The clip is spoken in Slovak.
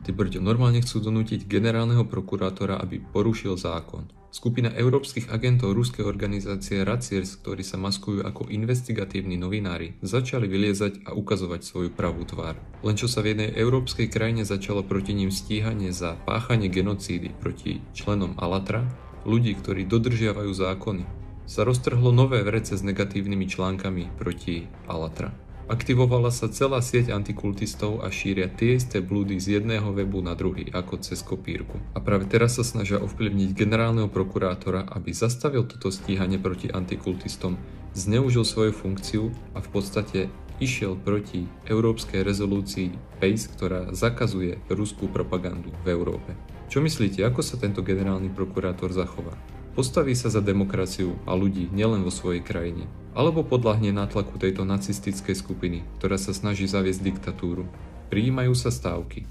Ty brďo, normálne chcú donútiť generálneho prokurátora, aby porušil zákon. Skupina európskych agentov ruskej organizácie Raciers, ktorí sa maskujú ako investigatívni novinári, začali vyliezať a ukazovať svoju pravú tvár. Len čo sa v jednej európskej krajine začalo proti ním stíhanie za páchanie genocídy proti členom Alatra, ľudí, ktorí dodržiavajú zákony, sa roztrhlo nové vrece s negatívnymi článkami proti Alatra. Aktivovala sa celá sieť antikultistov a šíria tie isté blúdy z jedného webu na druhý, ako cez kopírku. A práve teraz sa snažia ovplyvniť generálneho prokurátora, aby zastavil toto stíhanie proti antikultistom, zneužil svoju funkciu a v podstate išiel proti európskej rezolúcii PACE, ktorá zakazuje ruskú propagandu v Európe. Čo myslíte, ako sa tento generálny prokurátor zachová? Postaví sa za demokraciu a ľudí nielen vo svojej krajine, alebo podľahne nátlaku tejto nacistickej skupiny, ktorá sa snaží zaviesť diktatúru. Prijímajú sa stávky.